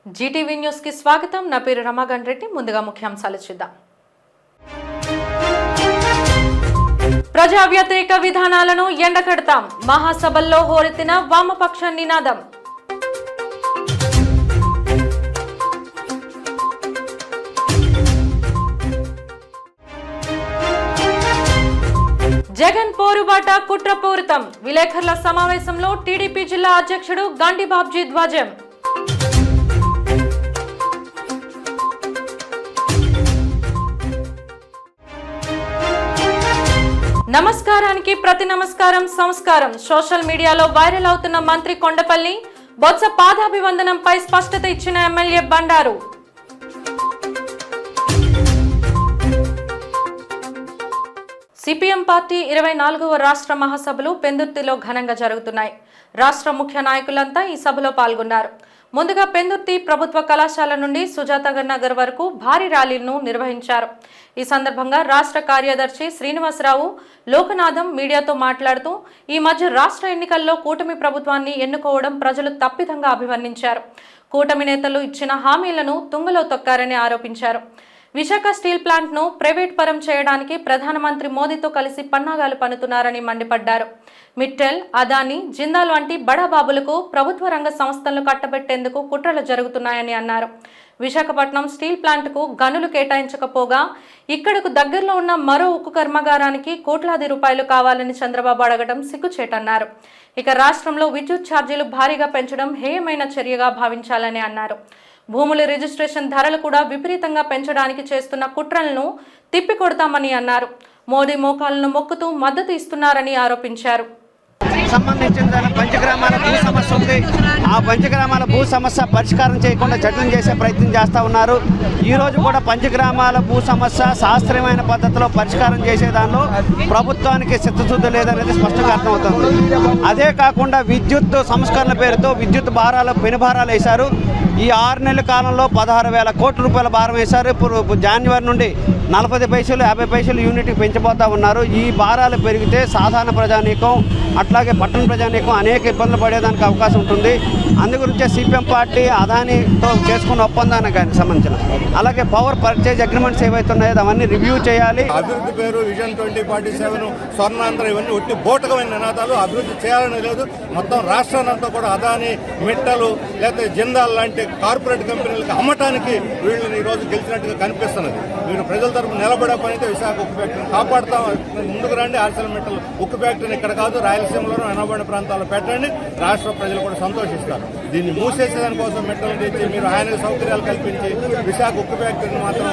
Zee TV news కి స్వాగతం. నా పేరు రమాగన్ రెడ్డి. ముందుగా ముఖ్యాంశాలు చూద్దాం. ప్రజా వ్యతిరేక విధానాలను ఎండకడతాం. మహాసభల్లో హోరెత్తిన వామపక్ష నినాదం. జగన్ పోరుబాట కుట్రపూరితం. విలేకరుల సమావేశంలో టీడీపీ జిల్లా అధ్యక్షుడు గండి బాబ్జీ ధ్వజం. నమస్కారానికి ప్రతి నమస్కారం సంస్కారం. సోషల్ మీడియాలో వైరల్ అవుతున్న మంత్రి కొండపల్లి బొత్స పాదాభివందనంపై స్పష్టత ఇచ్చిన ఎమ్మెల్యే బండారు. సిపిఎం పార్టీ 24వ రాష్ట్ర మహాసభలు పెందుర్తిలో ఘనంగా జరుగుతున్నాయి. రాష్ట్ర ముఖ్య నాయకులంతా ఈ సభలో పాల్గొన్నారు. ముందుగా పెందుర్తి ప్రభుత్వ కళాశాల నుండి సుజాత నగర్ వరకు భారీ ర్యాలీలను నిర్వహించారు. ఈ సందర్భంగా రాష్ట్ర కార్యదర్శి శ్రీనివాసరావు లోకనాథం మీడియాతో మాట్లాడుతూ ఈ మధ్య రాష్ట్ర ఎన్నికల్లో కూటమి ప్రభుత్వాన్ని ఎన్నుకోవడం ప్రజలు తప్పిదంగా అభివర్ణించారు. కూటమి నేతలు ఇచ్చిన హామీలను తుంగలో తొక్కారని ఆరోపించారు. విశాఖ స్టీల్ ప్లాంట్ ను ప్రైవేట్ పరం చేయడానికి ప్రధానమంత్రి మోదీతో కలిసి పన్నాగాలు పన్నుతున్నారని మండిపడ్డారు. మిట్టెల్, అదానీ, జిందాల్ వంటి బడాబాబులకు ప్రభుత్వ రంగ సంస్థలను కట్టబెట్టేందుకు కుట్రలు జరుగుతున్నాయని అన్నారు. విశాఖపట్నం స్టీల్ ప్లాంట్ కు గనులు కేటాయించకపోగా ఇక్కడకు దగ్గరలో ఉన్న మరో ఉక్కు కర్మాగారానికి కోట్లాది రూపాయలు కావాలని చంద్రబాబు అడగడం సిగ్గుచేటన్నారు. ఇక రాష్ట్రంలో విద్యుత్ ఛార్జీలు భారీగా పెంచడం హేయమైన చర్యగా భావించాలని అన్నారు. భూముల రిజిస్ట్రేషన్ ధరలు కూడా విపరీతంగా పెంచడానికి చేస్తున్న కుట్రలను తిప్పికొడతామని అన్నారు. మోదీ మోకాలను మొక్కుతూ మద్దతు ఇస్తున్నారని ఆరోపించారు. సంబంధించిన పంచగ్రామాల భూ సమస్య ఉంది. ఆ పంచగ్రామాల భూ సమస్య పరిష్కారం చేయకుండా జట్లం చేసే ప్రయత్నం చేస్తూ ఉన్నారు. ఈరోజు కూడా పంచగ్రామాల భూ సమస్య శాస్త్రీయమైన పద్ధతిలో పరిష్కారం చేసే దానిలో ప్రభుత్వానికి చిత్తశుద్ధి లేదనేది స్పష్టంగా అర్థమవుతుంది. అదే కాకుండా విద్యుత్ సంస్కరణ పేరుతో విద్యుత్ భారాలు పెనుభారాలు వేశారు. ఈ 6 నెలల కాలంలో 16,000 కోట్ల రూపాయల భారం వేశారు. ఇప్పుడు జనవరి నుండి 40 పైసలు 50 పైసలు యూనిట్కి పెంచిపోతూ ఉన్నారు. ఈ భారాలు పెరిగితే సాధారణ ప్రజానీకం అట్లాగే పట్టణ ప్రజానీకం అనేక ఇబ్బందులు పడేదానికి అవకాశం ఉంటుంది. అందుగురించే సిపిఎం పార్టీ అదానీతో చేసుకున్న ఒప్పందానికి సంబంధించిన అలాగే పవర్ పర్చేజ్ అగ్రిమెంట్స్ ఏవైతే ఉన్నాయో అవన్నీ రివ్యూ చేయాలి. అభివృద్ధి పేరు విజన్ 2047 స్వర్ణాంధ్ర ఇవన్నీ ఒట్టి బోటకమైన నినాదాలు. అభివృద్ధి చేయాలని లేదు. మొత్తం రాష్ట్రానంతా కూడా అదానీ, మిట్టలు లేకపోతే జిందాల్ లాంటి కార్పొరేట్ కంపెనీలకు అమ్మటానికి వీళ్ళని ఈరోజు గెలిచినట్టుగా కనిపిస్తున్నది. మీరు ప్రజల తరఫున నిలబడే పని అయితే విశాఖ ఉక్కు ఫ్యాక్టరీని కాపాడుతాం. ముందుకు రండి. ఆర్సెల్మెట్టల్ ఉక్కు ఫ్యాక్టరీని ఇక్కడ కాదు రాయలసీమలోనూ వెనబడిన ప్రాంతాల్లో పెట్టండి. రాష్ట్ర ప్రజలు కూడా సంతోషిస్తారు. దీన్ని మూసేసేదానికోసం మెట్టలు తెచ్చి మీరు ఆయనకు సౌకర్యాలు కల్పించి విశాఖ ఉక్కు ఫ్యాక్టరీని మాత్రం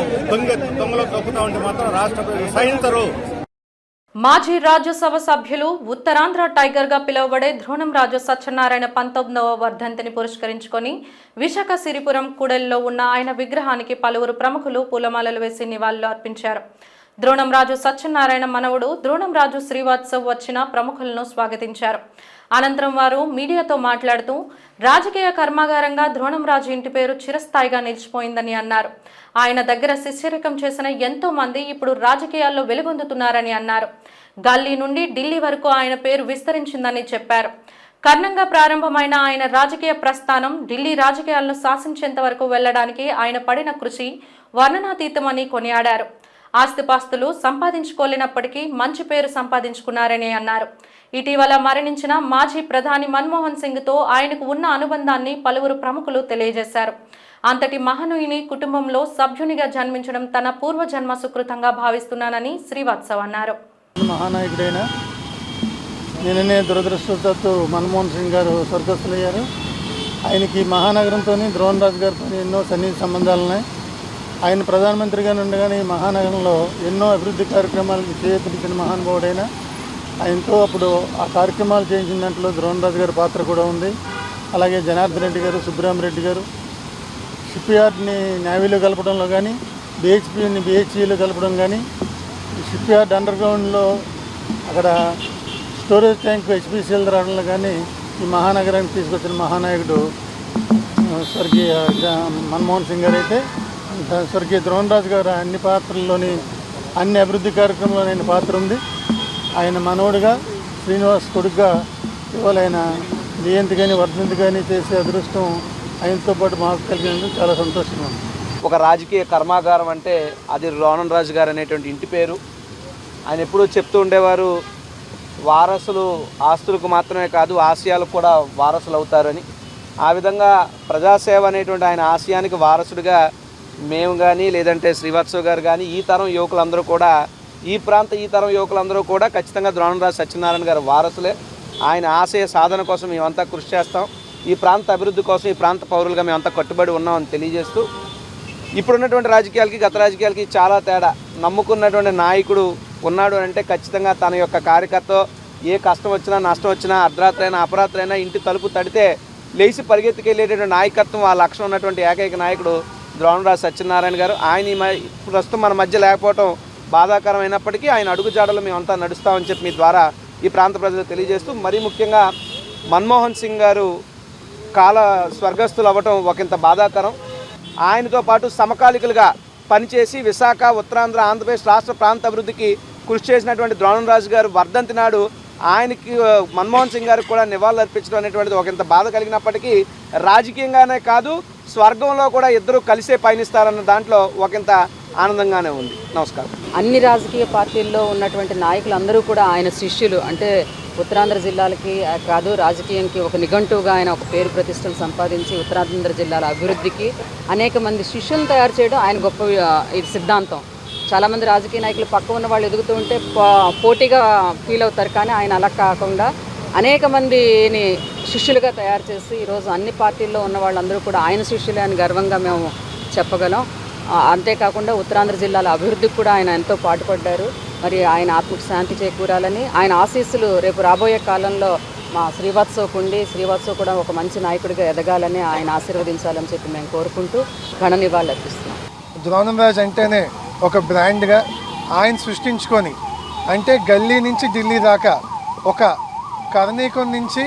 తొంగలో తొక్కుతా ఉంటే మాత్రం రాష్ట్ర ప్రజలు సహించరు. మాజీ రాజ్యసభ సభ్యులు ఉత్తరాంధ్ర టైగర్ గా పిలువబడే ద్రోణంరాజు సత్యనారాయణ 19వ వర్ధంతిని పురస్కరించుకొని విశాఖ సిరిపురం కూడలిలో ఉన్న ఆయన విగ్రహానికి పలువురు ప్రముఖులు పూలమాలలు వేసి నివాళులు అర్పించారు. ద్రోణంరాజు సత్యనారాయణ మనవడు ద్రోణంరాజు శ్రీవాత్సవ్ వచ్చిన ప్రముఖులను స్వాగతించారు. అనంతరం వారు మీడియాతో మాట్లాడుతూ రాజకీయ కర్మాగారంగా ద్రోణంరాజు ఇంటి పేరు చిరస్థాయిగా నిలిచిపోయిందని అన్నారు. ఆయన దగ్గర శిష్యరికం చేసిన ఎంతో మంది ఇప్పుడు రాజకీయాల్లో వెలుగొందుతున్నారని అన్నారు. గల్లీ నుండి ఢిల్లీ వరకు ఆయన పేరు విస్తరించిందని చెప్పారు. కర్ణంగా ప్రారంభమైన ఆయన రాజకీయ ప్రస్థానం ఢిల్లీ రాజకీయాలను శాసించేంత వరకు వెళ్లడానికి ఆయన పడిన కృషి వర్ణనాతీతమని కొనియాడారు. ఆస్తిపాస్తులు సంపాదించుకోలేనప్పటికీ మంచి పేరు సంపాదించుకున్నారని అన్నారు. ఇటీవల మరణించిన మాజీ ప్రధాని మన్మోహన్ సింగ్తో ఆయనకు ఉన్న అనుబంధాన్ని పలువురు ప్రముఖులు తెలియజేశారు. అంతటి మహనీయుని కుటుంబంలో సభ్యునిగా జన్మించడం తన పూర్వజన్మ సుకృతంగా భావిస్తున్నానని శ్రీవాత్సవ్ అన్నారు. మహానాయకుడైన నిన్ననే దురదృష్టవశాత్తు మన్మోహన్ సింగ్ గారు స్వర్గస్థులయ్యారు. ఆయనకి మహానగరంతో ద్రోణరాజు గారితో ఎన్నో సన్నిహిత సంబంధాలు ఉన్నాయి. ఆయన ప్రధానమంత్రిగా ఉండగానే ఈ మహానగరంలో ఎన్నో అభివృద్ధి కార్యక్రమాలకు చేయూతనిచ్చిన మహానుభావుడైన ఆయనతో అప్పుడు ఆ కార్యక్రమాలు చేయించిన దాంట్లో ద్రోణరాజు గారి పాత్ర కూడా ఉంది. అలాగే జనార్దన్ రెడ్డి గారు, సుబ్బరామరెడ్డి గారు షిప్ యార్డ్ని నేవీలో కలపడంలో కానీ, బిహెచ్పిని బిహెచ్ఈలో కలపడం కానీ, షిప్ యార్డ్ అండర్ గ్రౌండ్లో అక్కడ స్టోరేజ్ ట్యాంక్ హెచ్పిసిఎల్ రావడంలో కానీ ఈ మహానగరానికి తీసుకొచ్చిన మహానాయకుడు స్వర్గీయ మన్మోహన్ సింగ్ గారు అయితే, స్వర్గీయ ద్రోణరాజు గారు అన్ని పాత్రల్లోని అన్ని అభివృద్ధి కార్యక్రమంలో ఆయన పాత్ర ఉంది. ఆయన మనవడుగా శ్రీనివాస్ కొడుకుగా ఇవాళ ఆయన జయంతి కానీ వర్ధంతి కానీ చేసే అదృష్టం ఆయనతో పాటు మాకు కలిగినందుకు చాలా సంతోషంగా ఉంది. ఒక రాజకీయ కర్మాగారం అంటే అది రోణన్ రాజు గారు అనేటువంటి ఇంటి పేరు. ఆయన ఎప్పుడూ చెప్తూ ఉండేవారు, వారసులు ఆస్తులకు మాత్రమే కాదు ఆశయాలకు కూడా వారసులు అవుతారని. ఆ విధంగా ప్రజాసేవ అనేటువంటి ఆయన ఆశయానికి వారసుడిగా మేము కానీ లేదంటే శ్రీవాత్సవ్ గారు కానీ ఈ తరం యువకులందరూ కూడా ఈ తరం యువకులందరూ కూడా ఖచ్చితంగా ద్రోణంరాజు సత్యనారాయణ గారు వారసులే. ఆయన ఆశయ సాధన కోసం మేమంతా కృషి చేస్తాం. ఈ ప్రాంత అభివృద్ధి కోసం ఈ ప్రాంత పౌరులుగా మేమంతా కట్టుబడి ఉన్నామని తెలియజేస్తూ, ఇప్పుడున్నటువంటి రాజకీయాలకి గత రాజకీయాలకి చాలా తేడా. నమ్ముకున్నటువంటి నాయకుడు ఉన్నాడు అంటే ఖచ్చితంగా తన యొక్క కార్యకర్త ఏ కష్టం వచ్చినా నష్టం వచ్చినా అర్ధరాత్రైనా అపరాత్రైనా ఇంటి తలుపు తడితే లేచి పరిగెత్తుకెళ్ళేటటువంటి నాయకత్వం ఆ లక్ష్యం ఉన్నటువంటి ఏకైక నాయకుడు ద్రోణంరాజు సత్యనారాయణ గారు. ఆయన ప్రస్తుతం మన మధ్య లేకపోవడం బాధాకరమైనప్పటికీ ఆయన అడుగుజాడలు మేమంతా నడుస్తామని చెప్పి మీ ద్వారా ఈ ప్రాంత ప్రజలకు తెలియజేస్తూ, మరీ ముఖ్యంగా మన్మోహన్ సింగ్ గారు స్వర్గస్థులు అవ్వటం ఒకంత బాధాకరం. ఆయనతో పాటు సమకాలికులుగా పనిచేసి విశాఖ, ఉత్తరాంధ్ర, ఆంధ్రప్రదేశ్ రాష్ట్ర ప్రాంత అభివృద్ధికి కృషి చేసినటువంటి ద్రోణంరాజు గారు వర్ధంతి నాడు ఆయనకి మన్మోహన్ సింగ్ గారికి కూడా నివాళులు అర్పించడం అనేటువంటిది ఒకంత బాధ కలిగినప్పటికీ రాజకీయంగానే కాదు స్వర్గంలో కూడా ఇద్దరు కలిసే పయనిస్తారన్న దాంట్లో ఒకంత ఆనందంగానే ఉంది. నమస్కారం. అన్ని రాజకీయ పార్టీల్లో ఉన్నటువంటి నాయకులందరూ కూడా ఆయన శిష్యులు. అంటే ఉత్తరాంధ్ర జిల్లాలకి కాదు రాజకీయానికి ఒక నిఘంటువుగా ఆయన ఒక పేరు ప్రతిష్టలు సంపాదించి ఉత్తరాంధ్ర జిల్లాల అభివృద్ధికి అనేక మంది శిష్యులను తయారు చేయడం ఆయన గొప్ప ఇది సిద్ధాంతం. చాలామంది రాజకీయ నాయకులు పక్క ఉన్న వాళ్ళు ఎదుగుతూ ఉంటే పోటీగా ఫీల్ అవుతారు, కానీ ఆయన అలా కాకుండా అనేక మందిని శిష్యులుగా తయారు చేసి ఈరోజు అన్ని పార్టీల్లో ఉన్న వాళ్ళందరూ కూడా ఆయన శిష్యులే అని గర్వంగా మేము చెప్పగలం. అంతేకాకుండా ఉత్తరాంధ్ర జిల్లాల అభివృద్ధికి కూడా ఆయన ఎంతో పాటుపడ్డారు. మరి ఆయన ఆత్మకు శాంతి చేకూరాలని, ఆయన ఆశీస్సులు రేపు రాబోయే కాలంలో మా శ్రీవాత్సవ్కు ఉండి శ్రీవాత్సవ్ కూడా ఒక మంచి నాయకుడిగా ఎదగాలని ఆయన ఆశీర్వదించాలని చెప్పి మేము కోరుకుంటూ ఘన నివాళులు అర్పిస్తున్నాం. ద్రోణంరాజు అంటేనే ఒక బ్రాండ్గా ఆయన సృష్టించుకొని, అంటే గల్లీ నుంచి ఢిల్లీ దాకా ఒక కర్ణీకం నుంచి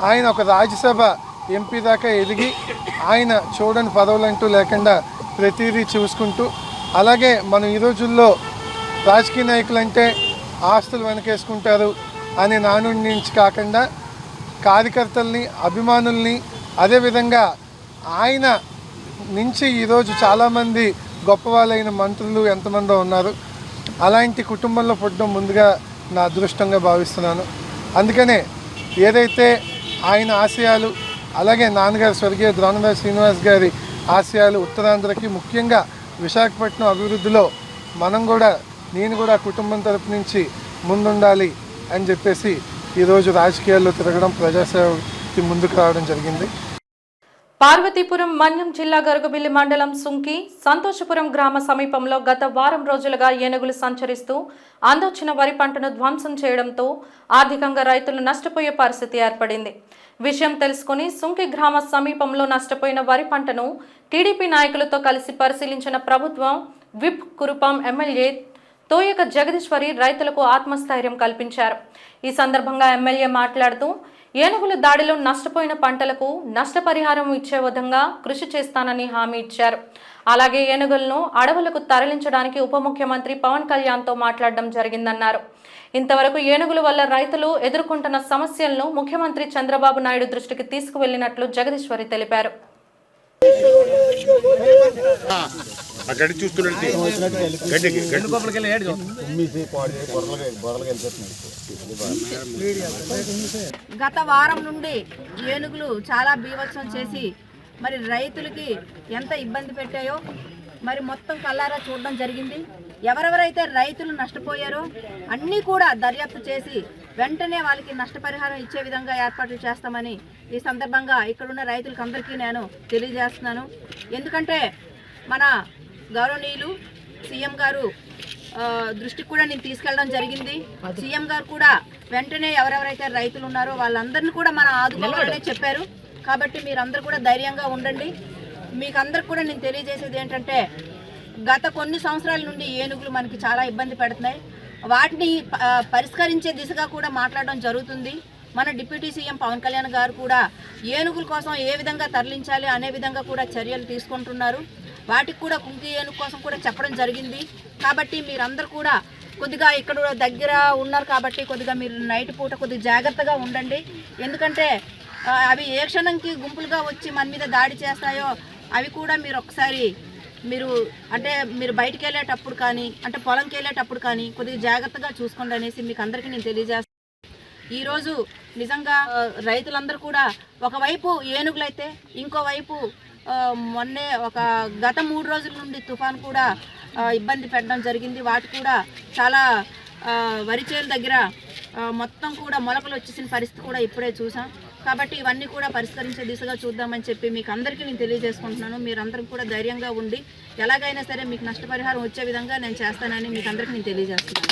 ఆయన ఒక రాజ్యసభ ఎంపీ దాకా ఎదిగి ఆయన చూడని పదవులంటూ లేకుండా ప్రతిదీ చూసుకుంటూ, అలాగే మనం ఈ రోజుల్లో రాజకీయ నాయకులు అంటే ఆస్తులు వెనకేసుకుంటారు అనే నానుడి నుంచి కాకుండా కార్యకర్తల్ని, అభిమానుల్ని, అదేవిధంగా ఆయన నుంచి ఈరోజు చాలామంది గొప్ప వాళ్ళైన మంత్రులు ఎంతమందో ఉన్నారు. అలాంటి కుటుంబంలో పుట్టడం ముందుగా నా అదృష్టంగా భావిస్తున్నాను. అందుకనే ఏదైతే ఆయన ఆశయాలు, అలాగే నాన్నగారు స్వర్గీయ ద్రోణంరాజు శ్రీనివాస్ గారి ఆశయాలు ఉత్తరాంధ్రకి ముఖ్యంగా విశాఖపట్నం అభివృద్ధిలో నేను కూడా కుటుంబం తరపు నుంచి ముందుండాలి అని చెప్పేసి ఈరోజు రాజకీయాల్లో తిరగడం, ప్రజాసేవకి ముందుకు రావడం జరిగింది. పార్వతీపురం మన్యం జిల్లా గరుగుబిల్లి మండలం సుంకి సంతోషపురం గ్రామ సమీపంలో గత వారం రోజులుగా ఏనుగులు సంచరిస్తూ అందొచ్చిన వరి పంటను ధ్వంసం చేయడంతో ఆర్థికంగా రైతులు నష్టపోయే పరిస్థితి ఏర్పడింది. విషయం తెలుసుకుని సుంకి గ్రామ సమీపంలో నష్టపోయిన వరి పంటను టీడీపీ నాయకులతో కలిసి పరిశీలించిన ప్రభుత్వం విప్ కురుపాం ఎమ్మెల్యే తోయక జగదీశ్వరి రైతులకు ఆత్మస్థైర్యం కల్పించారు. ఈ సందర్భంగా ఎమ్మెల్యే మాట్లాడుతూ ఏనుగుల దాడిలో నష్టపోయిన పంటలకు నష్టపరిహారం ఇచ్చే విధంగా కృషి చేస్తానని హామీ ఇచ్చారు. అలాగే ఏనుగులను అడవులకు తరలించడానికి ఉప ముఖ్యమంత్రి పవన్ కళ్యాణ్తో మాట్లాడడం జరిగిందన్నారు. ఇంతవరకు ఏనుగుల వల్ల రైతులు ఎదుర్కొంటున్న సమస్యలను ముఖ్యమంత్రి చంద్రబాబు నాయుడు దృష్టికి తీసుకువెళ్లినట్లు జగదీశ్వరి తెలిపారు. గత వారం నుండి ఏనుగులు చాలా బీభత్సం చేసి మరి రైతులకి ఎంత ఇబ్బంది పెట్టాయో మరి మొత్తం కల్లారా చూడడం జరిగింది. ఎవరెవరైతే రైతులు నష్టపోయారో అన్నీ కూడా దర్యాప్తు చేసి వెంటనే వాళ్ళకి నష్టపరిహారం ఇచ్చే విధంగా ఏర్పాట్లు చేస్తామని ఈ సందర్భంగా ఇక్కడున్న రైతులకు అందరికీ నేను తెలియజేస్తున్నాను. ఎందుకంటే మన గౌరవనీయులు సీఎం గారు దృష్టికి కూడా నేను తీసుకెళ్ళడం జరిగింది. సీఎం గారు కూడా వెంటనే ఎవరెవరైతే రైతులు ఉన్నారో వాళ్ళందరినీ కూడా మన ఆదుకోవాలనే చెప్పారు. కాబట్టి మీరందరూ కూడా ధైర్యంగా ఉండండి. మీకు అందరికి కూడా నేను తెలియజేసేది ఏంటంటే గత కొన్ని సంవత్సరాల నుండి ఏనుగులు మనకి చాలా ఇబ్బంది పెడుతున్నాయి. వాటిని పరిష్కరించే దిశగా కూడా మాట్లాడడం జరుగుతుంది. మన డిప్యూటీ సీఎం పవన్ కళ్యాణ్ గారు కూడా ఏనుగుల కోసం ఏ విధంగా తరలించాలి అనే విధంగా కూడా చర్యలు తీసుకుంటున్నారు. వాటికి కూడా కుంకి ఏనుగు కోసం కూడా చెప్పడం జరిగింది. కాబట్టి మీరందరూ కూడా కొద్దిగా ఇక్కడ దగ్గర ఉన్నారు కాబట్టి కొద్దిగా మీరు నైట్ పూట కొద్దిగా జాగ్రత్తగా ఉండండి. ఎందుకంటే అవి ఏ క్షణంకి గుంపులుగా వచ్చి మన మీద దాడి చేస్తాయో అవి కూడా మీరు ఒకసారి మీరు బయటికి వెళ్ళేటప్పుడు కానీ అంటే పొలంకి వెళ్ళేటప్పుడు కానీ కొద్దిగా జాగ్రత్తగా చూసుకోండి అనేసి మీకు అందరికీ నేను తెలియజేస్తాను. ఈరోజు నిజంగా రైతులందరూ కూడా ఒకవైపు ఏనుగులైతే ఇంకోవైపు మొన్నే గత 3 రోజుల నుండి తుఫాన్ కూడా ఇబ్బంది పెట్టడం జరిగింది. వాటి కూడా చాలా వరి చేల దగ్గర మొత్తం కూడా మొలకలు వచ్చేసిన పరిస్థితి కూడా ఇప్పుడే చూసాం. కాబట్టి ఇవన్నీ కూడా పరిష్కరించే దిశగా చూద్దామని చెప్పి మీకు అందరికీ నేను తెలియజేసుకుంటున్నాను. మీరందరూ కూడా ధైర్యంగా ఉండి ఎలాగైనా సరే మీకు నష్టపరిహారం వచ్చే విధంగా నేను చేస్తానని మీకు అందరికీ నేను తెలియజేస్తున్నాను.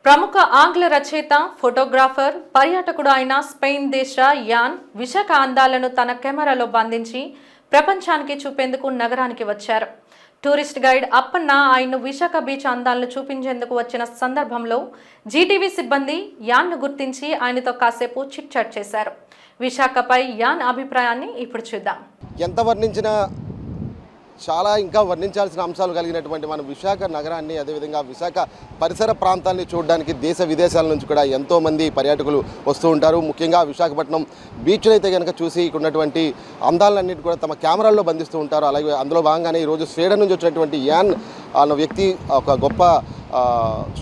ప్రముఖ ఆంగ్ల రచయిత, ఫోటోగ్రాఫర్, పర్యాటకుడు అయిన స్పెయిన్ దేశ యాన్ విశాఖ అందాలను తన కెమెరాలో బంధించి ప్రపంచానికి చూపేందుకు నగరానికి వచ్చారు. టూరిస్ట్ గైడ్ అప్పన్న ఆయన్ను విశాఖ బీచ్ అందాలను చూపించేందుకు వచ్చిన సందర్భంలో జీటీవీ సిబ్బంది యాన్ను గుర్తించి ఆయనతో కాసేపు చిట్ చాట్ చేశారు. విశాఖపై యాన్ అభిప్రాయాన్ని ఇప్పుడు చూద్దాం. ఎంత వర్ణించినా చాలా ఇంకా వర్ణించాల్సిన అంశాలు కలిగినటువంటి మన విశాఖ నగరాన్ని, అదేవిధంగా విశాఖ పరిసర ప్రాంతాన్ని చూడడానికి దేశ విదేశాల నుంచి కూడా ఎంతోమంది పర్యాటకులు వస్తూ ఉంటారు. ముఖ్యంగా విశాఖపట్నం బీచ్ను అయితే కనుక చూసి ఇక్కడ ఉన్నటువంటి అందాలన్నిటి కూడా తమ కెమెరాల్లో బంధిస్తూ ఉంటారు. అలాగే అందులో భాగంగానే ఈరోజు స్వీడన్ నుంచి వచ్చినటువంటి యాన్ అన్న వ్యక్తి ఒక గొప్ప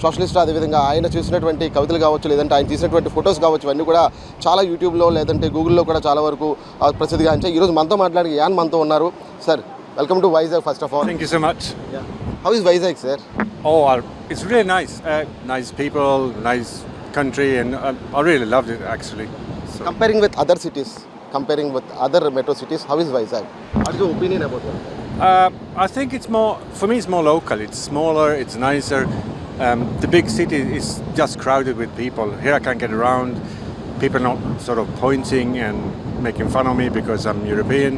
సోషలిస్ట్. అదేవిధంగా ఆయన చూసినటువంటి కవితలు కావచ్చు, లేదంటే ఆయన తీసినటువంటి ఫొటోస్ కావచ్చు, ఇవన్నీ కూడా చాలా యూట్యూబ్లో లేదంటే గూగుల్లో కూడా చాలా వరకు ప్రసిద్ధిగాంచాయి. ఈరోజు మనతో మాట్లాడి యాన్ మనతో ఉన్నారు. Sir, welcome to Vizag first of all. Thank you so much. Yeah. How is Vizag, sir? Oh, it's really nice. Nice people, nice country, and I really loved it actually. So. Comparing with other cities, comparing with other metro cities, how is Vizag? What's your opinion about it? I think it's more, for me it's more local. It's smaller, it's nicer. The big city is just crowded with people. Here I can't get around. People not sort of pointing and making fun of me because I'm European.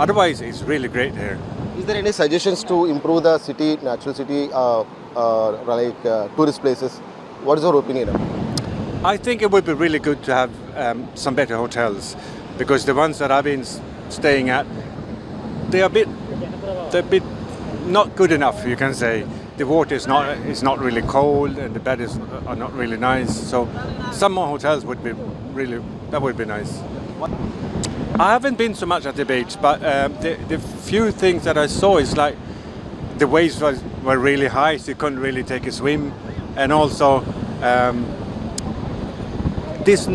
Otherwise, it's really great here. Is there any suggestions to improve the city, natural city, like tourist places? What is your opinion? I think it would be really good to have some better hotels, because the ones that I've been staying at, they're a bit not good enough, you can say. The water is not really cold, and the bed are not really nice. So some more hotels would be nice. I haven't been so much at the beach, but the few things that I saw is like the waves were really high, so you couldn't really take a swim, and also there's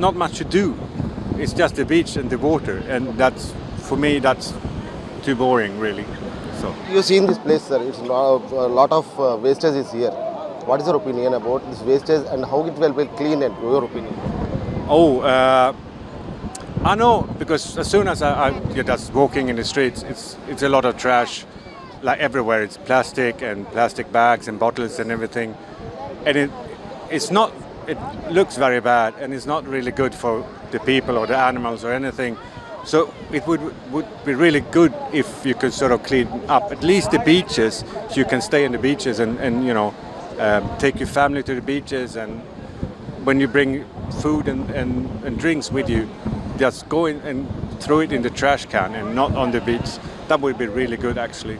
not much to do. It's just the beach and the water, and that's, for me, that's too boring, really. So You've seen this place, sir. It's a lot of wastage is here. What is your opinion about this wastage and how it will be cleaned? And your opinion? I know, because as soon as you're just walking in the streets, it's a lot of trash, like everywhere. It's plastic and plastic bags and bottles and everything, and it looks very bad, and it's not really good for the people or the animals or anything. So it would be really good if you could sort of clean up at least the beaches, so you can stay in the beaches and take your family to the beaches, and when you bring food and drinks with you, just go in and throw it in the trash can and not on the beach. That would be really good actually.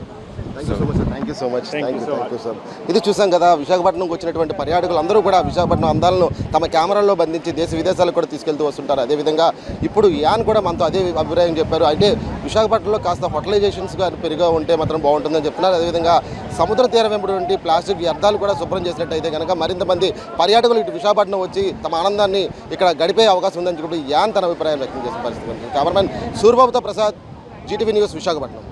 Thank you so much, sir. Thank you so much. Thank you so much. Sir. ఇది చూసాం కదా, విశాఖపట్నంకి వచ్చినటువంటి పర్యాటకులు అందరూ కూడా విశాఖపట్నం అందాలను తమ కెమెరాల్లో బంధించి దేశ విదేశాలకు కూడా తీసుకెళ్తూ వస్తుంటారు. అదేవిధంగా ఇప్పుడు యాన్ కూడా మనతో అదే అభిప్రాయం చెప్పారు. అంటే విశాఖపట్నంలో కాస్త హోటలైజేషన్స్ పెరిగా ఉంటే మాత్రం బాగుంటుందని చెప్తున్నారు. అదేవిధంగా సముద్ర తీరం వెంబడి ప్లాస్టిక్ వ్యర్థాలు కూడా శుభ్రం చేసినట్టయితే కనుక మరింత మంది పర్యాటకులు ఇటు విశాఖపట్నం వచ్చి తమ ఆనందాన్ని ఇక్కడ గడిపే అవకాశం ఉందని చెప్పి యాన్ తన అభిప్రాయం వ్యక్తం చేసిన పరిస్థితి. కెమెరామెన్ సూర్యబాబుతో Prasad, Zee TV news, Visakhapatnam.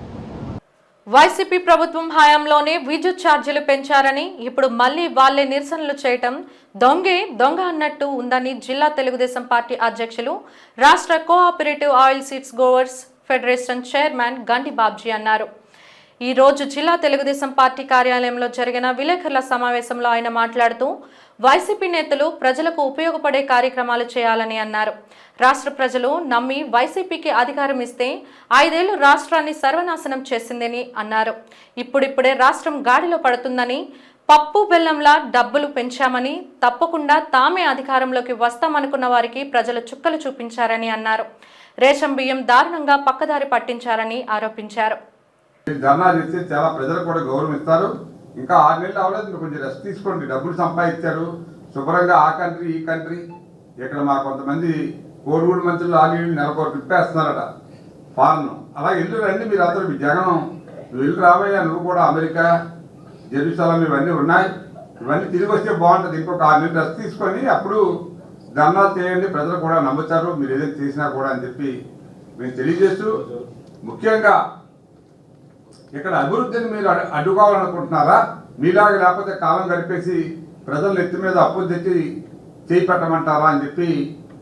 YCP ప్రభుత్వం హయాంలోనే విద్యుత్ ఛార్జీలు పెంచారని, ఇప్పుడు మళ్లీ వాళ్లే నిరసనలు చేయటం దొంగ అన్నట్టు ఉందని జిల్లా తెలుగుదేశం పార్టీ అధ్యక్షులు, రాష్ట్ర cooperative oil seeds growers federation chairman గండి బాబ్జీ అన్నారు. ఈ రోజు జిల్లా తెలుగుదేశం పార్టీ కార్యాలయంలో జరిగిన విలేకరుల సమావేశంలో ఆయన మాట్లాడుతూ, వైసీపీ నేతలు ప్రజలకు ఉపయోగపడే కార్యక్రమాలు చేయాలని అన్నారు. రాష్ట్ర ప్రజలు నమ్మి వైసీపీకి అధికారం ఇస్తే 5 ఏళ్లు రాష్ట్రాన్ని సర్వనాశనం చేసిందని అన్నారు. ఇప్పుడిప్పుడే రాష్ట్రం గాడిలో పడుతుందని, పప్పు బెల్లంలా డబ్బులు పెంచామని, తప్పకుండా తామే అధికారంలోకి వస్తామనుకున్న వారికి ప్రజలు చుక్కలు చూపించారని అన్నారు. రేషన్ బియ్యం దారుణంగా పక్కదారి పట్టించారని ఆరోపించారు. ధర్నా చేస్తే చాలా ప్రజలు కూడా గౌరవం ఇస్తారు. ఇంకా 6 నెలలు అవ్వలేదు, మీరు కొంచెం రెస్ట్ తీసుకోండి. డబ్బులు సంపాదించారు శుభ్రంగా, ఆ కంట్రీ ఈ కంట్రీ ఇక్కడ మా కొంతమంది కోడిగూడు మంత్రులు ఆగి నెలకు తిప్పేస్తున్నారట ఫారెన్. అలా ఇల్లు రండి మీరు అందరూ, మీ జగనం నువ్వు ఇల్లు రాబోయా, నువ్వు కూడా అమెరికా జెరూసలం ఇవన్నీ ఉన్నాయి, ఇవన్నీ తిరిగి వస్తే బాగుంటుంది. ఇంకొక 6 నెలలు రెస్ట్ తీసుకొని అప్పుడు ధర్నాలు చేయండి, ప్రజలు కూడా నమ్ముతారు మీరు ఏదైతే చేసినా కూడా అని చెప్పి మేము తెలియజేస్తూ, ముఖ్యంగా ఇక్కడ అభివృద్ధిని మీరు అడ్డుకోవాలనుకుంటున్నారా, మీలాగా లేకపోతే కాలం గడిపేసి ప్రజల నెత్తి మీద అప్పులు తెచ్చి చేయి పెట్టమంటారా అని చెప్పి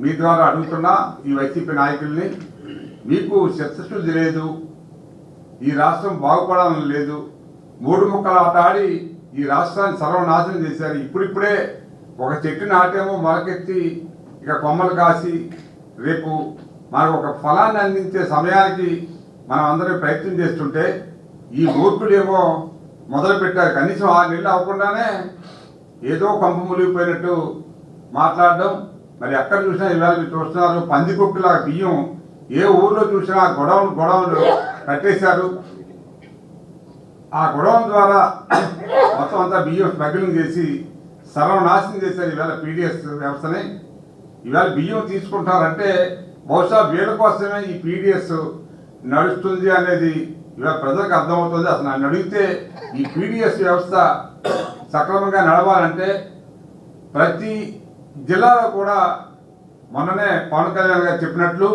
మీ ద్వారా అడుగుతున్నా ఈ వైసీపీ నాయకుల్ని. మీకు చిత్తశుద్ధి లేదు, ఈ రాష్ట్రం బాగుపడాలని లేదు, 3 ముక్కలు ఆట ఆడి ఈ రాష్ట్రాన్ని సర్వనాశనం చేశారు. ఇప్పుడిప్పుడే ఒక చెట్టు నాటేమో మొలకెత్తి ఇక కొమ్మలు కాసి రేపు మనకు ఒక ఫలాన్ని అందించే సమయానికి మనం అందరం ప్రయత్నం చేస్తుంటే ఈ మూర్ఖులేమో మొదలు పెట్టారు. కనీసం 6 నెలలు అవ్వకుండానే ఏదో కొంప మునిగిపోయినట్టు మాట్లాడడం. మరి ఎక్కడ చూసినా ఇవాళ మీరు చూస్తున్నారు, పందికొక్కులా బియ్యం ఏ ఊర్లో చూసినా గొడవలు కట్టేశారు. ఆ గొడవల ద్వారా మొత్తం అంతా బియ్యం స్మగ్లింగ్ చేసి సర్వనాశనం చేశారు ఇవాళ పీడిఎస్ వ్యవస్థని. ఇవాళ బియ్యం తీసుకుంటారంటే బహుశా వీళ్ళ కోసమే ఈ పీడిఎస్ నడుస్తుంది అనేది ఇవాళ ప్రజలకు అర్థమవుతుంది. అసలు నన్ను అడిగితే ఈ పీడిఎస్ వ్యవస్థ సక్రమంగా నడవాలంటే ప్రతి జిల్లాలో కూడా మొన్ననే పవన్ కళ్యాణ్ గారు చెప్పినట్లు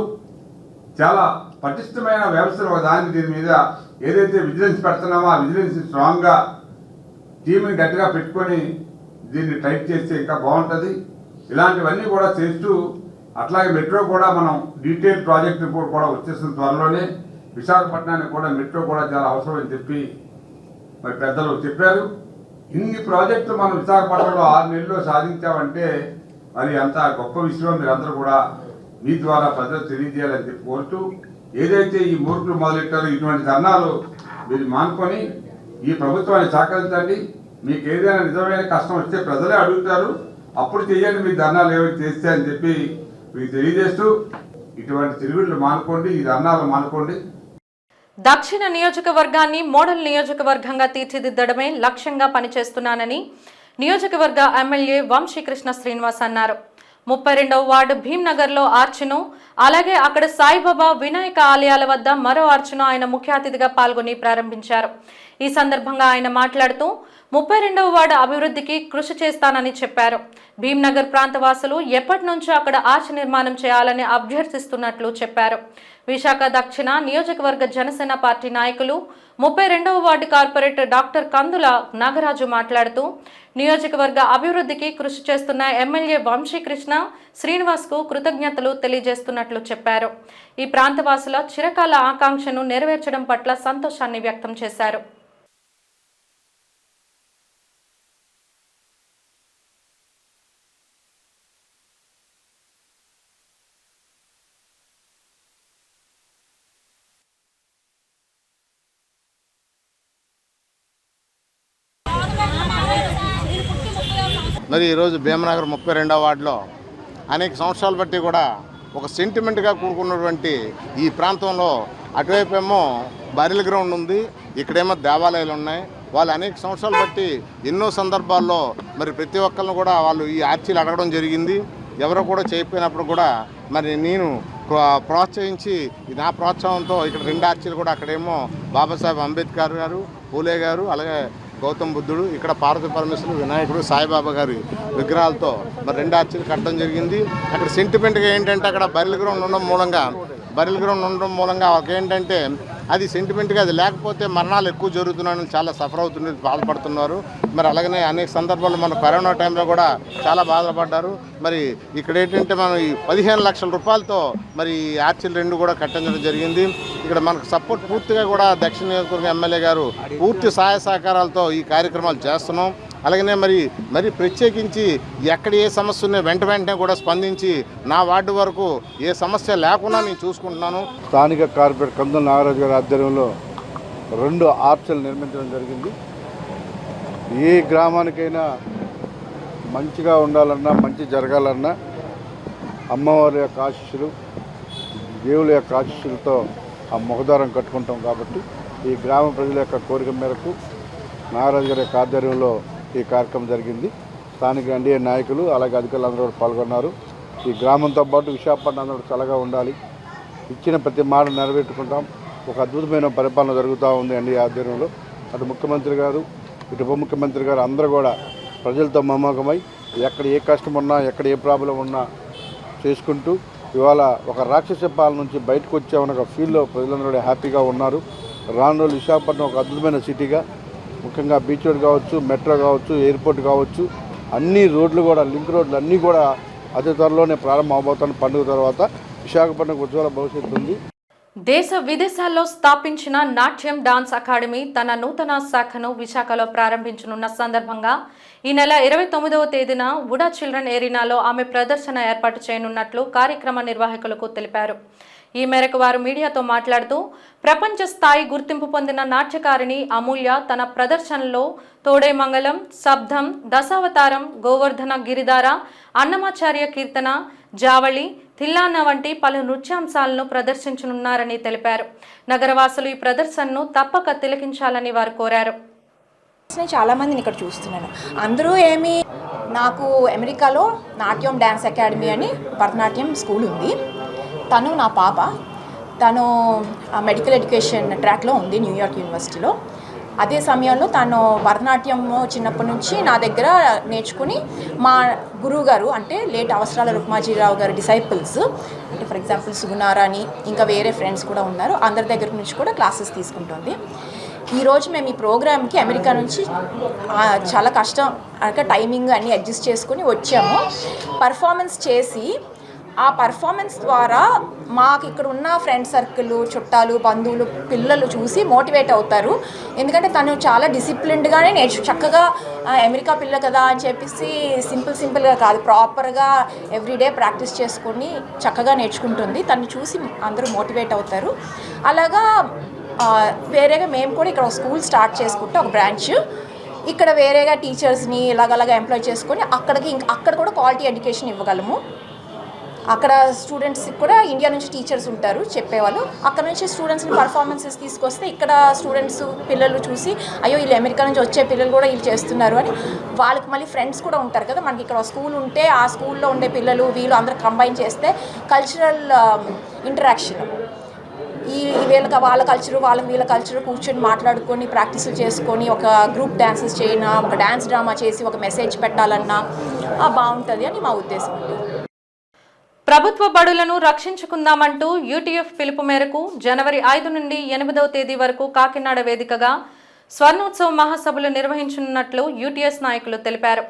చాలా పటిష్టమైన వ్యవస్థలు ఒక దాన్ని దీని మీద ఏదైతే విజిలెన్స్ పెడుతున్నామో ఆ విజిలెన్స్ స్ట్రాంగ్గా టీంని గట్టిగా పెట్టుకొని దీన్ని టైప్ చేస్తే ఇంకా బాగుంటుంది. ఇలాంటివన్నీ కూడా చేస్తూ అట్లాగే మెట్రో కూడా మనం డీటెయిల్ ప్రాజెక్ట్ రిపోర్ట్ కూడా వచ్చేసిన త్వరలోనే విశాఖపట్నానికి కూడా మెట్రో కూడా చాలా అవసరం అని చెప్పి మరి పెద్దలు చెప్పారు. ఇన్ని ప్రాజెక్టులు మనం విశాఖపట్నంలో 6 నెలల్లో సాధించామంటే మరి అంత గొప్ప విషయం మీరందరూ కూడా మీ ద్వారా ప్రజలు తెలియజేయాలని చెప్పి కోరుతూ, ఏదైతే ఈ మూర్ఖులు మొదలెట్టారో ఇటువంటి ధర్నాలు మీరు మానుకొని ఈ ప్రభుత్వాన్ని సహకరించండి. మీకు ఏదైనా నిజమైన కష్టం వస్తే ప్రజలే అడుగుతారు, అప్పుడు చేయండి మీ ధర్నాలు ఏమైనా చేస్తే అని చెప్పి మీకు తెలియజేస్తూ, ఇటువంటి తిరుగుళ్ళు మానుకోండి, ఈ ధర్నాలు మానుకోండి. దక్షిణ నియోజకవర్గాన్ని మోడల్ నియోజకవర్గంగా తీర్చిదిద్దడమే లక్ష్యంగా పనిచేస్తున్నానని నియోజకవర్గ ఎమ్మెల్యే వంశీకృష్ణ శ్రీనివాస్ అన్నారు. 32వ వార్డు భీంనగర్లో ఆర్చును, అలాగే అక్కడ సాయిబాబా వినాయక ఆలయాల వద్ద మరో ఆర్చును ఆయన ముఖ్య అతిథిగా పాల్గొని ప్రారంభించారు. ఈ సందర్భంగా ఆయన మాట్లాడుతూ 32వ వార్డు అభివృద్ధికి కృషి చేస్తానని చెప్పారు. భీంనగర్ ప్రాంతవాసులు ఎప్పటి నుంచో అక్కడ ఆర్చ్ నిర్మాణం చేయాలని అభ్యర్థిస్తున్నట్లు చెప్పారు. విశాఖ దక్షిణ నియోజకవర్గ జనసేన పార్టీ నాయకులు 32వ వార్డు కార్పొరేటర్ డాక్టర్ కందుల నాగరాజు మాట్లాడుతూ నియోజకవర్గ అభివృద్ధికి కృషి చేస్తున్న ఎమ్మెల్యే వంశీకృష్ణ శ్రీనివాస్కు కృతజ్ఞతలు తెలియజేస్తున్నట్లు చెప్పారు. ఈ ప్రాంతవాసుల చిరకాల ఆకాంక్షను నెరవేర్చడం పట్ల సంతోషాన్ని వ్యక్తం చేశారు. మరి ఈరోజు భీమనగర్ 32వ వార్డులో అనేక సంవత్సరాలు బట్టి కూడా ఒక సెంటిమెంట్గా కూడుకున్నటువంటి ఈ ప్రాంతంలో అటువైపు ఏమో బరిల్ గ్రౌండ్ ఉంది, ఇక్కడేమో దేవాలయాలు ఉన్నాయి. వాళ్ళు అనేక సంవత్సరాలు బట్టి ఎన్నో సందర్భాల్లో మరి ప్రతి ఒక్కరిని కూడా వాళ్ళు ఈ ఆర్చీలు అడగడం జరిగింది. ఎవరో కూడా చేయకపోయినప్పుడు కూడా మరి నేను ప్రోత్సహించి నా ప్రోత్సాహంతో ఇక్కడ 2 ఆర్చీలు కూడా అక్కడేమో బాబాసాహెబ్ అంబేద్కర్ గారు, పూలే గారు, అలాగే గౌతమ్ బుద్ధుడు, ఇక్కడ పార్వతీ పరమేశ్వరుడు, వినాయకుడు, సాయిబాబా గారి విగ్రహాలతో మరి 2 ఆర్చీలు కట్టడం జరిగింది. అక్కడ సెంటిమెంట్గా ఏంటంటే అక్కడ బరిల్ గ్రౌండ్ ఉండడం మూలంగా వాళ్ళకి ఏంటంటే అది సెంటిమెంట్గా అది లేకపోతే మరణాలు ఎక్కువ జరుగుతున్నాయని చాలా సఫర్ అవుతుంది, బాధపడుతున్నారు. మరి అలాగనే అనేక సందర్భాల్లో మన కరోనా టైంలో కూడా చాలా బాధపడ్డారు. మరి ఇక్కడ ఏంటంటే మనం ఈ 15 లక్షల రూపాయలతో మరి ఈ ఆర్చీలు 2 కూడా కట్టించడం జరిగింది. ఇక్కడ మనకు సపోర్ట్ పూర్తిగా కూడా దక్షిణ నియోజకవర్గం ఎమ్మెల్యే గారు పూర్తి సహాయ సహకారాలతో ఈ కార్యక్రమాలు చేస్తున్నాం. అలాగనే మరి ప్రత్యేకించి ఎక్కడ ఏ సమస్య ఉన్నా వెంటనే కూడా స్పందించి నా వార్డు వరకు ఏ సమస్య లేకుండా నేను చూసుకుంటున్నాను. స్థానిక కార్పొరేటర్ కందుల నాగరాజు గారి ఆధ్వర్యంలో 2 ఆర్చీలు నిర్మించడం జరిగింది. ఏ గ్రామానికైనా మంచిగా ఉండాలన్నా, మంచి జరగాలన్నా అమ్మవారి యొక్క ఆశీస్సులు, దేవుల యొక్క ఆశీస్సులతో ఆ ముఖదారం కట్టుకుంటాం. కాబట్టి ఈ గ్రామ ప్రజల యొక్క కోరిక మేరకు నాగరాజు గారి యొక్క ఆధ్వర్యంలో ఈ కార్యక్రమం జరిగింది. స్థానిక ఎన్డీఏ నాయకులు అలాగే అధికారులు అందరూ పాల్గొన్నారు. ఈ గ్రామంతో పాటు విశాఖపట్నం అందరూ చల్లగా ఉండాలి. ఇచ్చిన ప్రతి మాట నెరవేర్చుకుంటాం. ఒక అద్భుతమైన పరిపాలన జరుగుతూ ఉంది అన్ని ఆధ్వర్యంలో. అటు ముఖ్యమంత్రి గారు, ఇటు ఉప ముఖ్యమంత్రి గారు అందరూ కూడా ప్రజలతో మమేకమై ఎక్కడ ఏ కష్టం ఉన్నా, ఎక్కడ ఏ ప్రాబ్లం ఉన్నా చేసుకుంటూ ఇవాళ ఒక రాక్షస పాలన నుంచి బయటకు వచ్చామన్న ఒక ఫీల్లో ప్రజలందరూ కూడా హ్యాపీగా ఉన్నారు. రాను రోజులు విశాఖపట్నం ఒక అద్భుతమైన సిటీగా, ముఖ్యంగా బీచ్ రోడ్ కావచ్చు, మెట్రో కావచ్చు, ఎయిర్పోర్ట్ కావచ్చు, అన్ని రోడ్లు కూడా లింక్ రోడ్లు అన్నీ కూడా అతి త్వరలోనే ప్రారంభం అవబోతున్న పండుగ తర్వాత విశాఖపట్నం ఉజ్వల భవిష్యత్తు ఉంది. దేశ విదేశాల్లో స్థాపించిన నాట్యం డాన్స్ అకాడమీ తన నూతన శాఖను విశాఖలో ప్రారంభించనున్న సందర్భంగా ఈ నెల 29వ తేదీన వుడా చిల్డ్రన్ ఏరినాలో ఆమె ప్రదర్శన ఏర్పాటు చేయనున్నట్లు కార్యక్రమ నిర్వాహకులకు తెలిపారు. ఈ మేరకు వారు మీడియాతో మాట్లాడుతూ ప్రపంచ స్థాయి గుర్తింపు పొందిన నాట్యకారిణి అమూల్య తన ప్రదర్శనలో తోడే మంగళం, శబ్దం, దశావతారం, గోవర్ధన గిరిధార, అన్నమాచార్య కీర్తన, జావళి, తిల్లాన వంటి పలు నృత్యాంశాలను ప్రదర్శించనున్నారని తెలిపారు. నగరవాసులు ఈ ప్రదర్శనను తప్పక తిలకించాలని వారు కోరారు. చాలా మందిని ఇక్కడ చూస్తున్నాను. అందరూ నాకు అమెరికాలో నాట్యం డ్యాన్స్ అకాడమీ అని భరతనాట్యం స్కూల్ ఉంది. తను నా పాప, తను మెడికల్ ఎడ్యుకేషన్ ట్రాక్లో ఉంది న్యూయార్క్ యూనివర్సిటీలో. అదే సమయంలో తను భరతనాట్యం చిన్నప్పటి నుంచి నా దగ్గర నేర్చుకుని మా గురువు గారు అంటే లేట్ అవసరాల రుక్మాజీరావు గారి డిసైపుల్స్ అంటే ఫర్ ఎగ్జాంపుల్ సుగుణారాణి ఇంకా వేరే ఫ్రెండ్స్ కూడా ఉన్నారు, అందరి దగ్గర నుంచి కూడా క్లాసెస్ తీసుకుంటుంది. ఈరోజు మేము ఈ ప్రోగ్రామ్కి అమెరికా నుంచి చాలా కష్టం అంటే టైమింగ్ అన్నీ అడ్జస్ట్ చేసుకుని వచ్చాము. పర్ఫార్మెన్స్ చేసి ఆ పర్ఫార్మెన్స్ ద్వారా మాకు ఇక్కడ ఉన్న ఫ్రెండ్ సర్కిల్, చుట్టాలు, బంధువులు, పిల్లలు చూసి మోటివేట్ అవుతారు. ఎందుకంటే తను చాలా డిసిప్లిన్డ్గానే చక్కగా అమెరికా పిల్ల కదా అని చెప్పేసి సింపుల్గా కాదు, ప్రాపర్గా ఎవ్రీడే ప్రాక్టీస్ చేసుకొని చక్కగా నేర్చుకుంటుంది. తను చూసి అందరూ మోటివేట్ అవుతారు. అలాగా వేరేగా మేము కూడా ఇక్కడ ఒక స్కూల్ స్టార్ట్ చేసుకుంటే ఒక బ్రాంచ్ ఇక్కడ వేరేగా టీచర్స్ని ఇలాగలాగా ఎంప్లాయ్ చేసుకొని అక్కడ కూడా క్వాలిటీ ఎడ్యుకేషన్ ఇవ్వగలము. అక్కడ స్టూడెంట్స్కి కూడా ఇండియా నుంచి టీచర్స్ ఉంటారు చెప్పేవాళ్ళు. అక్కడ నుంచి స్టూడెంట్స్ని పర్ఫార్మెన్సెస్ తీసుకొస్తే ఇక్కడ స్టూడెంట్స్ పిల్లలు చూసి అయ్యో వీళ్ళు అమెరికా నుంచి వచ్చే పిల్లలు కూడా వీళ్ళు చేస్తున్నారు అని వాళ్ళకి మళ్ళీ ఫ్రెండ్స్ కూడా ఉంటారు కదా. మనకి ఇక్కడ స్కూల్ ఉంటే ఆ స్కూల్లో ఉండే పిల్లలు వీళ్ళు అందరూ కంబైన్ చేస్తే కల్చరల్ ఇంటరాక్షన్ వీళ్ళకి వాళ్ళ కల్చరు వీళ్ళ కల్చరు కూర్చొని మాట్లాడుకొని ప్రాక్టీసులు చేసుకొని ఒక గ్రూప్ డ్యాన్సెస్ చేయనా, ఒక డ్యాన్స్ డ్రామా చేసి ఒక మెసేజ్ పెట్టాలన్నా బాగుంటుంది అని మా ఉద్దేశం అండి. ప్రభుత్వ బడులను రక్షించుకుందామంటూ యూటీఎఫ్ పిలుపు మేరకు జనవరి 5 నుండి 8వ తేదీ వరకు కాకినాడ వేదికగా స్వర్ణోత్సవ మహాసభలు నిర్వహించనున్నట్లు యూటీఎస్ నాయకులు తెలిపారు.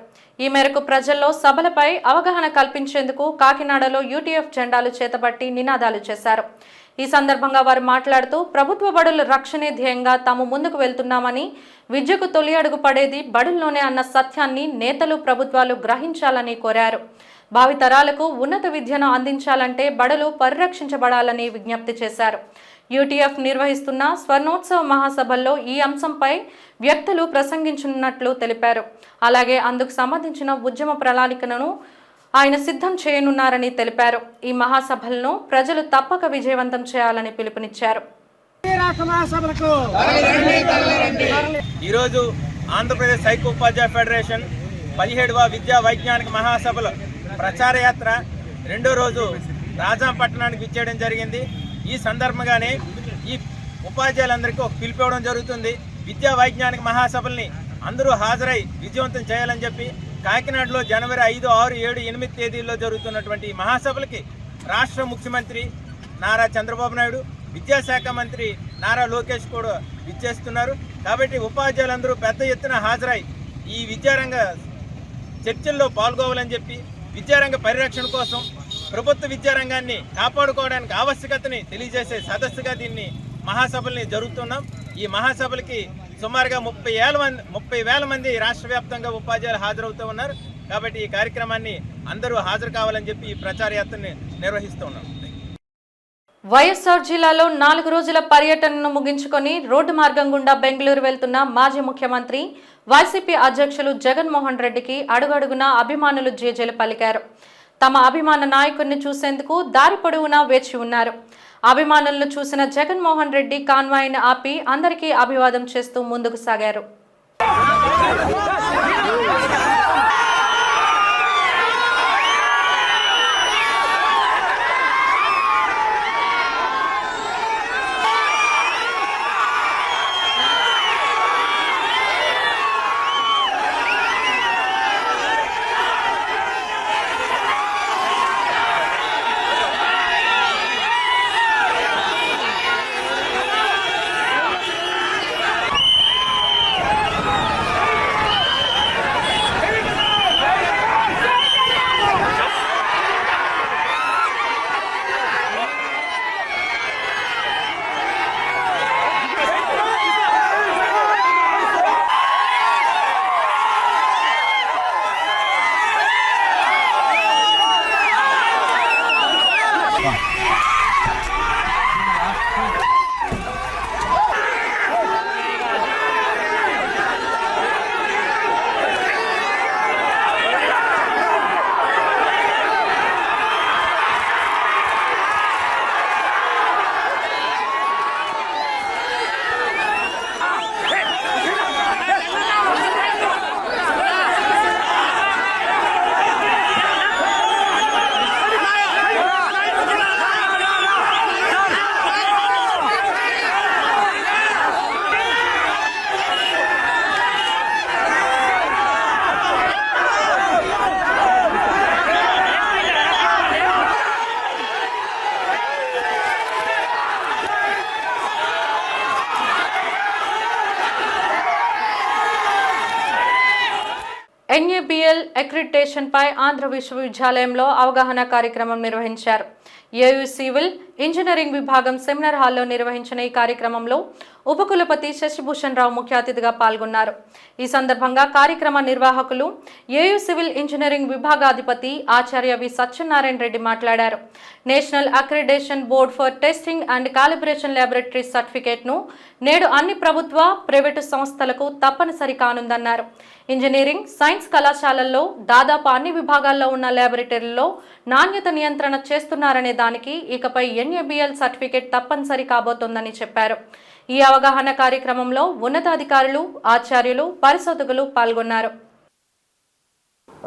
ఈ మేరకు ప్రజల్లో సభలపై అవగాహన కల్పించేందుకు కాకినాడలో యూటీఎఫ్ జెండాలు చేతబట్టి నినాదాలు చేశారు. ఈ సందర్భంగా వారు మాట్లాడుతూ ప్రభుత్వ బడుల రక్షణే ధ్యేయంగా తాము ముందుకు వెళ్తున్నామని, విద్యకు తొలి అడుగు పడేది బడుల్లోనే అన్న సత్యాన్ని నేతలు, ప్రభుత్వాలు గ్రహించాలని కోరారు. భావితరాలకు ఉన్నత విద్యను అందించాలంటే బడులు పరిరక్షించబడాలని విజ్ఞప్తి చేశారు. యూటీఎఫ్ నిర్వహిస్తున్న స్వర్ణోత్సవ మహాసభల్లో ఈ అంశంపై వ్యక్తులు ప్రసంగించనున్నట్లు తెలిపారు. అలాగే అందుకు సంబంధించిన ఉద్యమ ప్రణాళికను ఆయన సిద్ధం చేయనున్నారని తెలిపారు. ఈ మహాసభలను ప్రజలు తప్పక విజయవంతం చేయాలని పిలుపునిచ్చారు. ఈరోజు ఆంధ్రప్రదేశ్ సైకో ఉపాధ్యాయ ఫెడరేషన్ 17వ విద్యా వైజ్ఞానిక మహాసభల ప్రచార యాత్ర 2వ రోజు రాజాంపట్నానికి విచ్చేయడం జరిగింది. ఈ సందర్భంగానే ఈ ఉపాధ్యాయులందరికీ ఒక పిలుపు ఇవ్వడం జరుగుతుంది. విద్యా వైజ్ఞానిక మహాసభల్ని అందరూ హాజరై విజయవంతం చేయాలని చెప్పి కాకినాడలో జనవరి 5, 6, 7, 8 తేదీల్లో జరుగుతున్నటువంటి ఈ మహాసభలకి రాష్ట్ర ముఖ్యమంత్రి నారా చంద్రబాబు నాయుడు, విద్యాశాఖ మంత్రి నారా లోకేష్ కూడా విచ్చేస్తున్నారు. కాబట్టి ఉపాధ్యాయులందరూ పెద్ద ఎత్తున హాజరై ఈ విద్యారంగ చర్చల్లో పాల్గొవాలని చెప్పి విద్యారంగ పరిరక్షణ కోసం ప్రభుత్వ విద్యారంగాన్ని కాపాడుకోవడానికి ఆవశ్యకతని తెలియజేసే సదస్సుగా దీన్ని మహాసభల్ని జరుగుతున్నాం. ఈ మహాసభలకి సుమారుగా 30,000 మంది రాష్ట్ర వ్యాప్తంగా ఉపాధ్యాయులు హాజరవుతూ ఉన్నారు. కాబట్టి ఈ కార్యక్రమాన్ని అందరూ హాజరు కావాలని చెప్పి ఈ ప్రచార యాత్రని నిర్వహిస్తున్నాం. వైఎస్ఆర్ జిల్లాలో 4 రోజుల పర్యటనను ముగించుకొని రోడ్డు మార్గం గుండా బెంగళూరు వెళ్తున్న మాజీ ముఖ్యమంత్రి వైసీపీ అధ్యక్షులు జగన్మోహన్ రెడ్డికి అడుగడుగునా అభిమానులు జేజేలు పలికారు. తమ అభిమాన నాయకుడిని చూసేందుకు దారి పొడవునా వేచి ఉన్నారు. అభిమానులను చూసిన జగన్మోహన్ రెడ్డి కాన్వాయ్ని ఆపి అందరికీ అభివాదం చేస్తూ ముందుకు సాగారు. అక్రిడిటేషన్పై ఆంధ్ర విశ్వవిద్యాలయంలో అవగాహన కార్యక్రమం నిర్వహించారు. ఏయూ సివిల్ ఇంజనీరింగ్ విభాగం సెమినార్ హాల్లో నిర్వహించిన ఈ కార్యక్రమంలో ఉపకులపతి శశిభూషణ్ రావు ముఖ్య అతిథిగా పాల్గొన్నారు. ఈ సందర్భంగా కార్యక్రమ నిర్వాహకులు ఏయూ సివిల్ ఇంజనీరింగ్ విభాగాధిపతి ఆచార్య వి సత్యనారాయణ రెడ్డి మాట్లాడారు. National accreditation board for testing and calibration laboratory సర్టిఫికేట్ను నేడు అన్ని ప్రభుత్వ, ప్రైవేటు సంస్థలకు తప్పనిసరి కానుందన్నారు. ఇంజనీరింగ్, సైన్స్ కళాశాలల్లో దాదాపు అన్ని విభాగాల్లో ఉన్న ల్యాబొరేటరీల్లో నాణ్యత నియంత్రణ చేస్తున్నారనే దానికి ఇకపై NABL సర్టిఫికేట్ తప్పనిసరి కాబోతోందని చెప్పారు. ఈ అవగాహన కార్యక్రమంలో ఉన్నతాధికారులు, ఆచార్యులు, పరిశోధకులు పాల్గొన్నారు.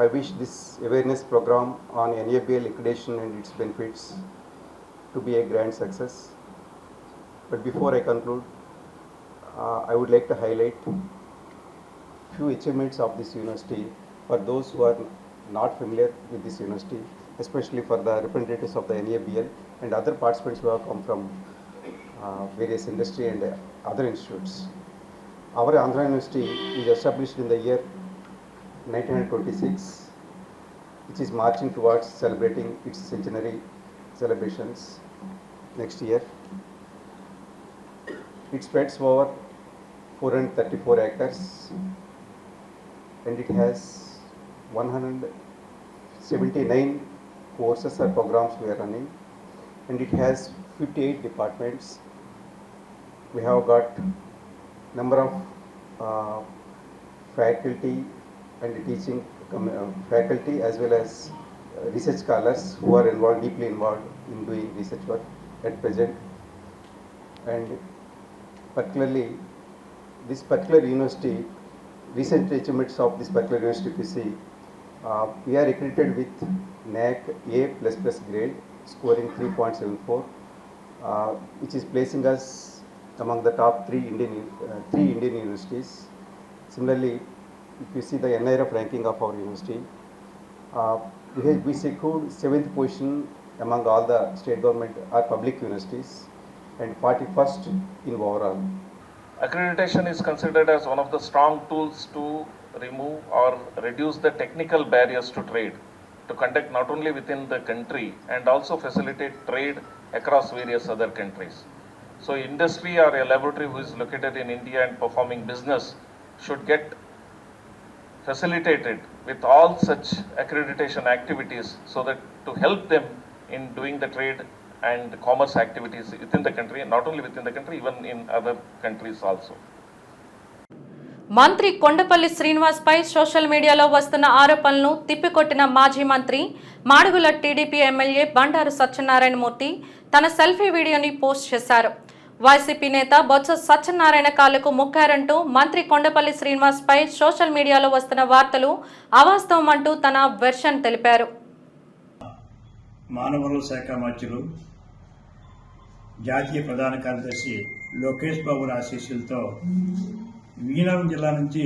I wish this awareness program on NABL accreditation and its benefits to be a grand success. But before I conclude, I would like to highlight few achievements of this university for those who are not familiar with this university, especially for the representatives of the NABL and other participants who have come from various industry and other institutes. Our Andhra University is established in the year 1926, which is marching towards celebrating its centenary celebrations next year. It spreads over 434 acres and it has 179 courses or programs we are running, and it has 58 departments. We have got number of faculty and teaching faculty as well as research scholars who are deeply involved in doing research work at present. And particularly this particular university, recent achievements of this particular university, if you see, we are accredited with NAAC A++ grade, scoring 3.74, which is placing us among the top three Indian universities. Similarly, if you see the NIRF ranking of our university, we secured 7th position among all the state government or public universities and 41st in overall. Accreditation is considered as one of the strong tools to remove or reduce the technical barriers to trade, to conduct not only within the country and also facilitate trade across various other countries. So industry or a laboratory who is located in India and performing business should get facilitated with all such accreditation activities so that to help them in doing the trade and commerce activities within the country, and not only within the country, even in other countries also. మంత్రి కొండపల్లి శ్రీనివాస్ పై social మీడియాలో వస్తున్న ఆరోపణలను తిప్పికొట్టిన మాజీ మంత్రి Madugula TDP MLA Bandaru Satyanarayana Murthy తన selfie వీడియోని post చేశారు. YCP నేత బొత్స సత్యనారాయణ కాళ్లకు ముక్కారంటూ మంత్రి కొండపల్లి శ్రీనివాస్ పై సోషల్ మీడియాలో వస్తున్న వార్తలు అవాస్తవం అంటూ తన వెర్షన్ తెలిపారు. మానవ వనరుల శాఖ మంత్రులు, జాతీయ ప్రధాన కార్యదర్శి లోకేష్ బాబు ఆశీస్సులతో విజయనగరం జిల్లా నుంచి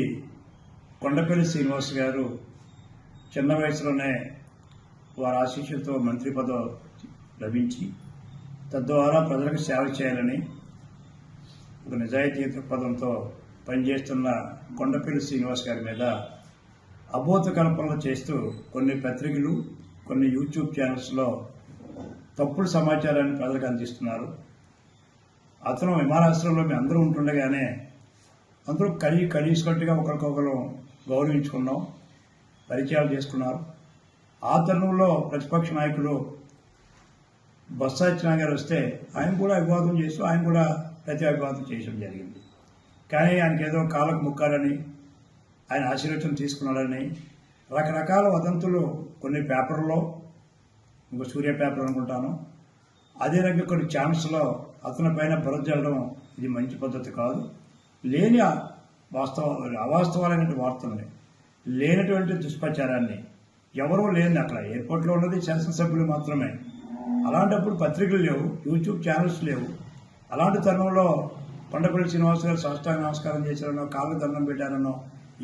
కొండపల్లి శ్రీనివాస్ గారు చిన్న వయసులోనే వారి ఆశీస్సులతో మంత్రి పదవి లభించి తద్వారా ప్రజలకు సేవ చేయాలని ఒక నిజాయితీ దృక్పథంతో పనిచేస్తున్న కొండపల్లి శ్రీనివాస్ గారి మీద అబోధ కల్పనలు చేస్తూ కొన్ని పత్రికలు, కొన్ని యూట్యూబ్ ఛానల్స్లో తప్పుడు సమాచారాన్ని ప్రజలకు అందిస్తున్నారు. అతను విమానాశ్రయంలో మేము అందరూ ఉంటుండగానే అందరూ కలిసికట్టుగా ఒకరికొకరు గౌరవించుకున్నాం, పరిచయాలు చేసుకున్నారు. ఆ తరుణంలో ప్రతిపక్ష నాయకులు బొత్స సత్యనారాయణ గారు వస్తే ఆయన కూడా అభివాదం చేస్తూ ఆయన కూడా ప్రతి అభివాదం చేయడం జరిగింది. కానీ ఆయనకి ఏదో కాళ్ళకు ముక్కారని, ఆయన ఆశీర్వచనం తీసుకున్నాడని రకరకాల వదంతులు కొన్ని పేపర్లో, ఇంకో సూర్య పేపర్ అనుకుంటాను, అదే రకంగా కొన్ని ఛానల్స్లో అతని పైన బురద జల్లడం ఇది మంచి పద్ధతి కాదు. లేని అవాస్తవాలైన వార్తల్ని, లేనటువంటి దుష్ప్రచారాన్ని, ఎవరూ లేని అక్కడ ఎయిర్పోర్ట్లో ఉన్నది శాసనసభ్యులు మాత్రమే. అలాంటప్పుడు పత్రికలు లేవు, యూట్యూబ్ ఛానల్స్ లేవు. అలాంటి తరుణంలో కొండపల్లి శ్రీనివాస్ గారు సాష్టాంగ నమస్కారం చేశారనో, కాళ్ళకు దండం పెట్టారనో,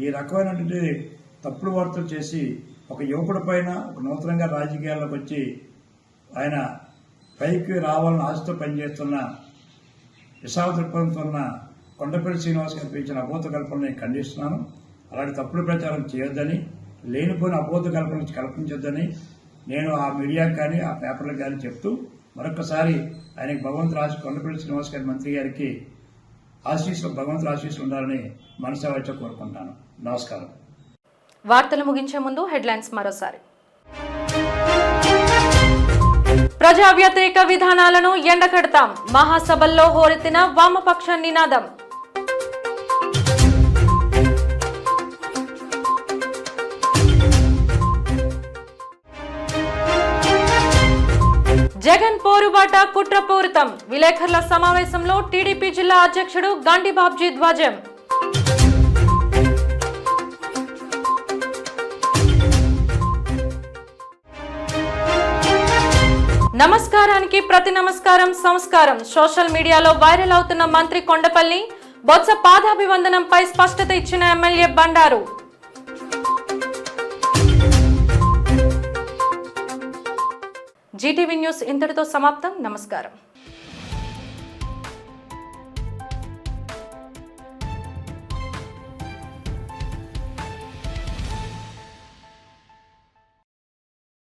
ఈ రకమైనటువంటి తప్పుడు వార్తలు చేసి ఒక యువకుడి పైన ఒక నూతనంగా రాజకీయాల్లోకి వచ్చి ఆయన పైకి రావాలని ఆశతో పనిచేస్తున్న విశాఖ దృక్పథంతో ఉన్న కొండపల్లి శ్రీనివాస్ గారు పెంచిన అబోధ కల్పనని ఖండిస్తున్నాను. అలాంటి తప్పుడు ప్రచారం చేయొద్దని లేనిపోయిన అబోధ కల్పించొద్దని నేను ఆ మీడియాకి కానీ ఆ పేపర్లకు కానీ చెప్తూ మరొకసారి ఆయనకి కొండపల్లి శ్రీనివాస్ గారి మంత్రి గారికి భగవంతుడు ఆశీస్సులు ఉండాలని మనసావాచ కోరుకుంటాను. నమస్కారం. వార్తలు ముగించే ముందు హెడ్లైన్స్ మరోసారి. ప్రజా వ్యతిరేక విధానాలను ఎండకడతాం, మహాసభల్లో హోరెత్తిన వామపక్ష నినాదం. జగన్ పోరుబాట కుట్రపూరితం, విలేకరుల సమావేశంలో టీడీపీ జిల్లా అధ్యక్షుడు గండి బాబ్జీ ధ్వజం. నమస్కారానికి ప్రతి నమస్కారం సంస్కారం. సోషల్ మీడియాలో వైరల్ అవుతున్న మంత్రి కొండపల్లి బొత్స పాదాభివందనంపై స్పష్టత ఇచ్చిన ఎమ్మెల్యే బండారు. జీటీవీ న్యూస్ ఇంతటితో సమాప్తం. నమస్కారం.